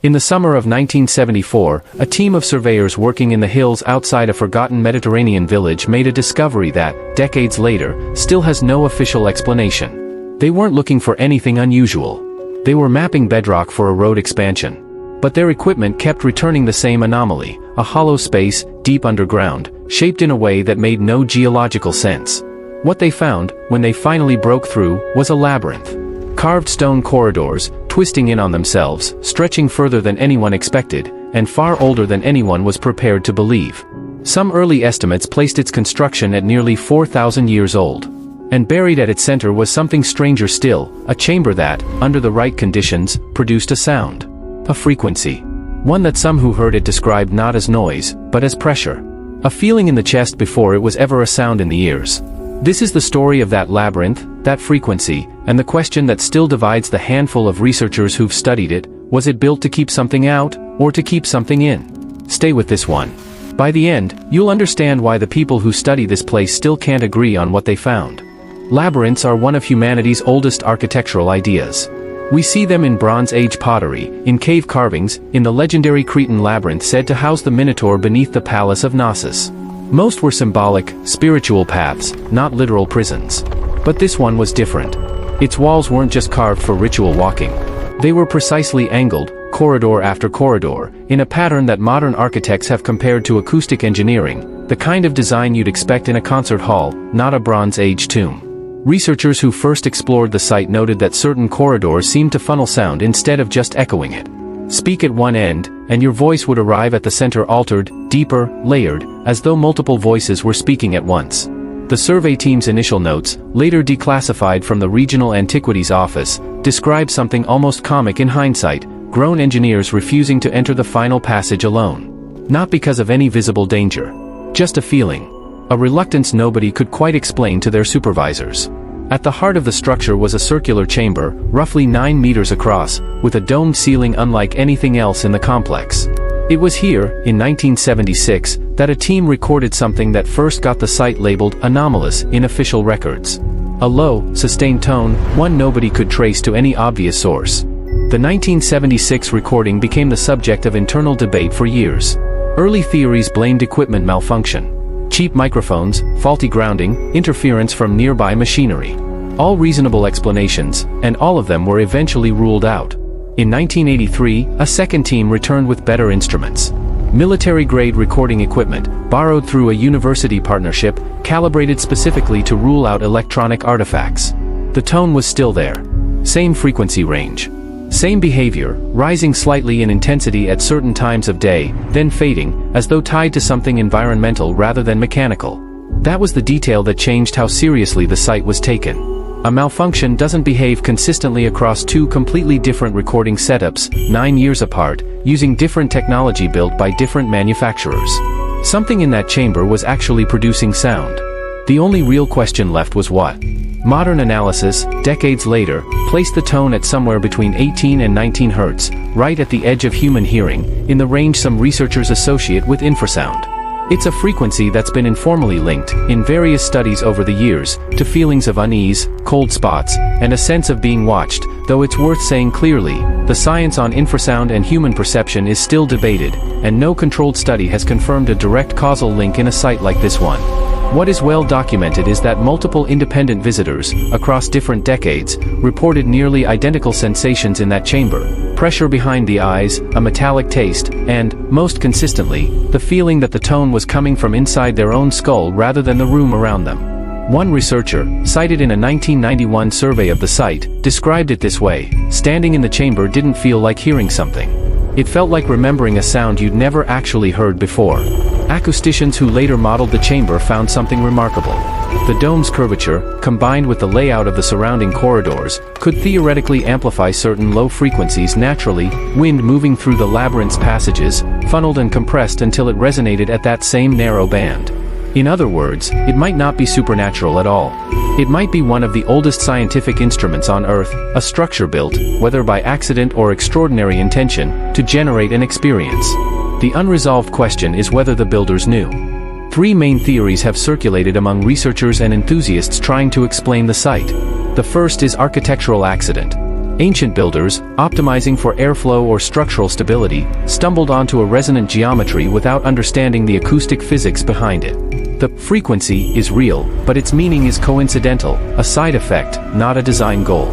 In the summer of 1974, a team of surveyors working in the hills outside a forgotten Mediterranean village made a discovery that, decades later, still has no official explanation. They weren't looking for anything unusual. They were mapping bedrock for a road expansion. But their equipment kept returning the same anomaly, a hollow space, deep underground, shaped in a way that made no geological sense. What they found, when they finally broke through, was a labyrinth. Carved stone corridors, twisting in on themselves, stretching further than anyone expected, and far older than anyone was prepared to believe. Some early estimates placed its construction at nearly 4,000 years old. And buried at its center was something stranger still, a chamber that, under the right conditions, produced a sound. A frequency. One that some who heard it described not as noise, but as pressure. A feeling in the chest before it was ever a sound in the ears. This is the story of that labyrinth, that frequency, and the question that still divides the handful of researchers who've studied it: was it built to keep something out, or to keep something in? Stay with this one. By the end, you'll understand why the people who study this place still can't agree on what they found. Labyrinths are one of humanity's oldest architectural ideas. We see them in Bronze Age pottery, in cave carvings, in the legendary Cretan labyrinth said to house the Minotaur beneath the palace of Knossos. Most were symbolic, spiritual paths, not literal prisons. But this one was different. Its walls weren't just carved for ritual walking. They were precisely angled, corridor after corridor, in a pattern that modern architects have compared to acoustic engineering, the kind of design you'd expect in a concert hall, not a Bronze Age tomb. Researchers who first explored the site noted that certain corridors seemed to funnel sound instead of just echoing it. Speak at one end, and your voice would arrive at the center altered, deeper, layered, as though multiple voices were speaking at once. The survey team's initial notes, later declassified from the Regional Antiquities Office, describe something almost comic in hindsight: grown engineers refusing to enter the final passage alone. Not because of any visible danger. Just a feeling. A reluctance nobody could quite explain to their supervisors. At the heart of the structure was a circular chamber, roughly 9 meters across, with a domed ceiling unlike anything else in the complex. It was here, in 1976, that a team recorded something that first got the site labeled anomalous in official records. A low, sustained tone, one nobody could trace to any obvious source. The 1976 recording became the subject of internal debate for years. Early theories blamed equipment malfunction. Cheap microphones, faulty grounding, interference from nearby machinery. All reasonable explanations, and all of them were eventually ruled out. In 1983, a second team returned with better instruments. Military-grade recording equipment, borrowed through a university partnership, calibrated specifically to rule out electronic artifacts. The tone was still there. Same frequency range. Same behavior, rising slightly in intensity at certain times of day, then fading, as though tied to something environmental rather than mechanical. That was the detail that changed how seriously the site was taken. A malfunction doesn't behave consistently across two completely different recording setups, 9 years apart, using different technology built by different manufacturers. Something in that chamber was actually producing sound. The only real question left was what? Modern analysis, decades later, placed the tone at somewhere between 18 and 19 Hz, right at the edge of human hearing, in the range some researchers associate with infrasound. It's a frequency that's been informally linked, in various studies over the years, to feelings of unease, cold spots, and a sense of being watched, though it's worth saying clearly, the science on infrasound and human perception is still debated, and no controlled study has confirmed a direct causal link in a site like this one. What is well documented is that multiple independent visitors, across different decades, reported nearly identical sensations in that chamber: pressure behind the eyes, a metallic taste, and, most consistently, the feeling that the tone was coming from inside their own skull rather than the room around them. One researcher, cited in a 1991 survey of the site, described it this way: standing in the chamber didn't feel like hearing something. It felt like remembering a sound you'd never actually heard before. Acousticians who later modeled the chamber found something remarkable. The dome's curvature, combined with the layout of the surrounding corridors, could theoretically amplify certain low frequencies naturally, wind moving through the labyrinth's passages, funneled and compressed until it resonated at that same narrow band. In other words, it might not be supernatural at all. It might be one of the oldest scientific instruments on Earth, a structure built, whether by accident or extraordinary intention, to generate an experience. The unresolved question is whether the builders knew. 3 main theories have circulated among researchers and enthusiasts trying to explain the site. The first is architectural accident. Ancient builders, optimizing for airflow or structural stability, stumbled onto a resonant geometry without understanding the acoustic physics behind it. The frequency is real, but its meaning is coincidental, a side effect, not a design goal.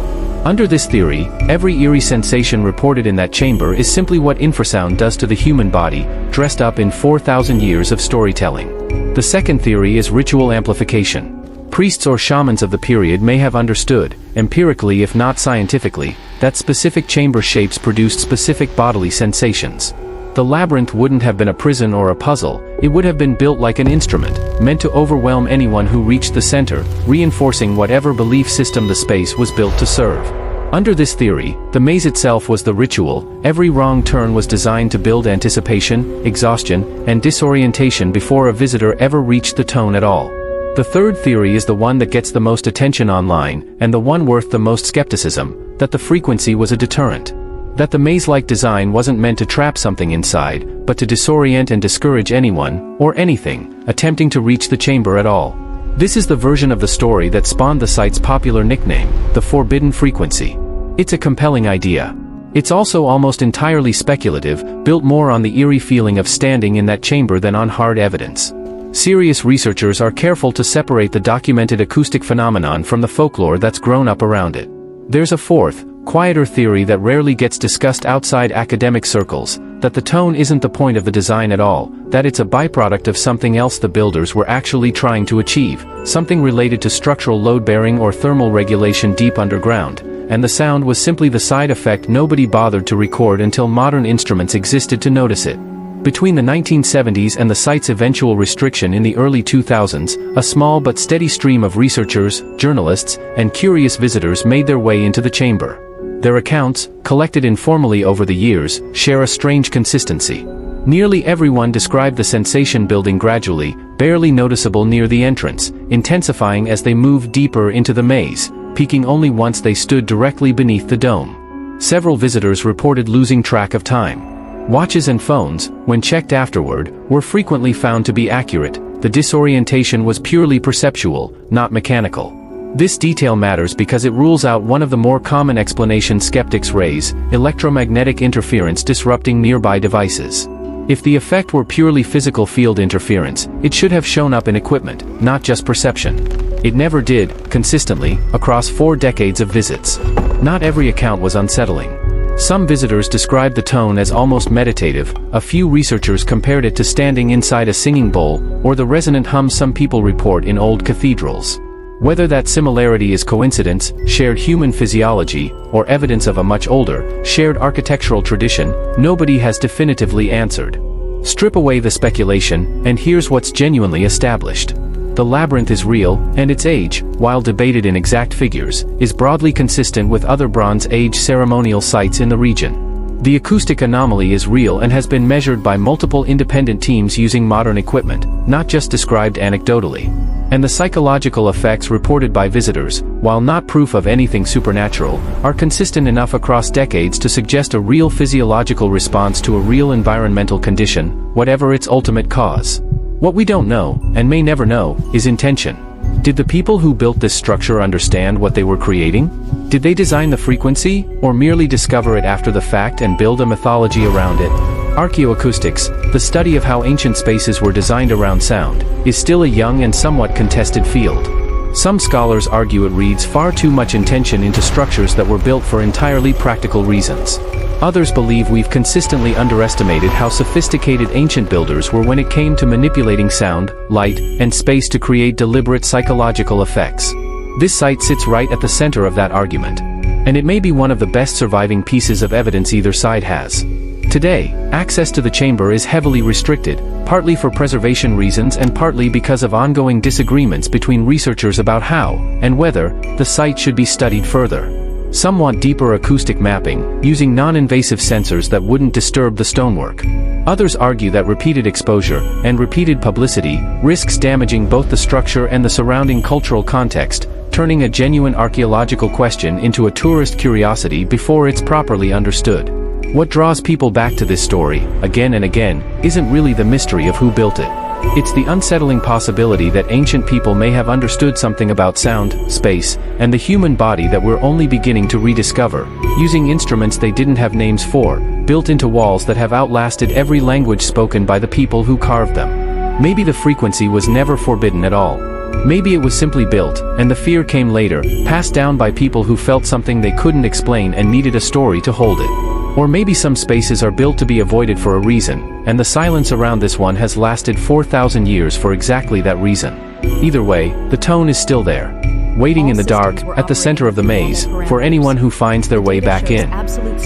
Under this theory, every eerie sensation reported in that chamber is simply what infrasound does to the human body, dressed up in 4,000 years of storytelling. The second theory is ritual amplification. Priests or shamans of the period may have understood, empirically if not scientifically, that specific chamber shapes produced specific bodily sensations. The labyrinth wouldn't have been a prison or a puzzle, it would have been built like an instrument, meant to overwhelm anyone who reached the center, reinforcing whatever belief system the space was built to serve. Under this theory, the maze itself was the ritual, every wrong turn was designed to build anticipation, exhaustion, and disorientation before a visitor ever reached the tone at all. The third theory is the one that gets the most attention online, and the one worth the most skepticism, that the frequency was a deterrent. That the maze-like design wasn't meant to trap something inside, but to disorient and discourage anyone, or anything, attempting to reach the chamber at all. This is the version of the story that spawned the site's popular nickname, the Forbidden Frequency. It's a compelling idea. It's also almost entirely speculative, built more on the eerie feeling of standing in that chamber than on hard evidence. Serious researchers are careful to separate the documented acoustic phenomenon from the folklore that's grown up around it. There's a fourth, quieter theory that rarely gets discussed outside academic circles, that the tone isn't the point of the design at all, that it's a byproduct of something else the builders were actually trying to achieve, something related to structural load-bearing or thermal regulation deep underground, and the sound was simply the side effect nobody bothered to record until modern instruments existed to notice it. Between the 1970s and the site's eventual restriction in the early 2000s, a small but steady stream of researchers, journalists, and curious visitors made their way into the chamber. Their accounts, collected informally over the years, share a strange consistency. Nearly everyone described the sensation building gradually, barely noticeable near the entrance, intensifying as they moved deeper into the maze, peaking only once they stood directly beneath the dome. Several visitors reported losing track of time. Watches and phones, when checked afterward, were frequently found to be accurate. The disorientation was purely perceptual, not mechanical. This detail matters because it rules out one of the more common explanations skeptics raise: electromagnetic interference disrupting nearby devices. If the effect were purely physical field interference, it should have shown up in equipment, not just perception. It never did, consistently, across 4 decades of visits. Not every account was unsettling. Some visitors described the tone as almost meditative, a few researchers compared it to standing inside a singing bowl, or the resonant hum some people report in old cathedrals. Whether that similarity is coincidence, shared human physiology, or evidence of a much older, shared architectural tradition, nobody has definitively answered. Strip away the speculation, and here's what's genuinely established. The labyrinth is real, and its age, while debated in exact figures, is broadly consistent with other Bronze Age ceremonial sites in the region. The acoustic anomaly is real and has been measured by multiple independent teams using modern equipment, not just described anecdotally. And the psychological effects reported by visitors, while not proof of anything supernatural, are consistent enough across decades to suggest a real physiological response to a real environmental condition, whatever its ultimate cause. What we don't know, and may never know, is intention. Did the people who built this structure understand what they were creating? Did they design the frequency, or merely discover it after the fact and build a mythology around it? Archaeoacoustics, the study of how ancient spaces were designed around sound, is still a young and somewhat contested field. Some scholars argue it reads far too much intention into structures that were built for entirely practical reasons. Others believe we've consistently underestimated how sophisticated ancient builders were when it came to manipulating sound, light, and space to create deliberate psychological effects. This site sits right at the center of that argument. And it may be one of the best surviving pieces of evidence either side has. Today, access to the chamber is heavily restricted, partly for preservation reasons and partly because of ongoing disagreements between researchers about how, and whether, the site should be studied further. Some want deeper acoustic mapping, using non-invasive sensors that wouldn't disturb the stonework. Others argue that repeated exposure, and repeated publicity, risks damaging both the structure and the surrounding cultural context, turning a genuine archaeological question into a tourist curiosity before it's properly understood. What draws people back to this story, again and again, isn't really the mystery of who built it. It's the unsettling possibility that ancient people may have understood something about sound, space, and the human body that we're only beginning to rediscover, using instruments they didn't have names for, built into walls that have outlasted every language spoken by the people who carved them. Maybe the frequency was never forbidden at all. Maybe it was simply built, and the fear came later, passed down by people who felt something they couldn't explain and needed a story to hold it. Or maybe some spaces are built to be avoided for a reason, and the silence around this one has lasted 4,000 years for exactly that reason. Either way, the tone is still there, waiting in the dark, at the center of the maze, for anyone who finds their way back in.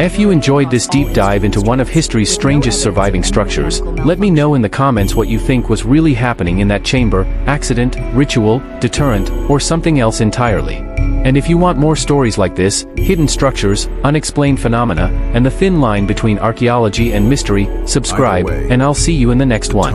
If you enjoyed this deep dive into one of history's strangest surviving structures, let me know in the comments what you think was really happening in that chamber: accident, ritual, deterrent, or something else entirely. And if you want more stories like this, hidden structures, unexplained phenomena, and the thin line between archaeology and mystery, subscribe, and I'll see you in the next one.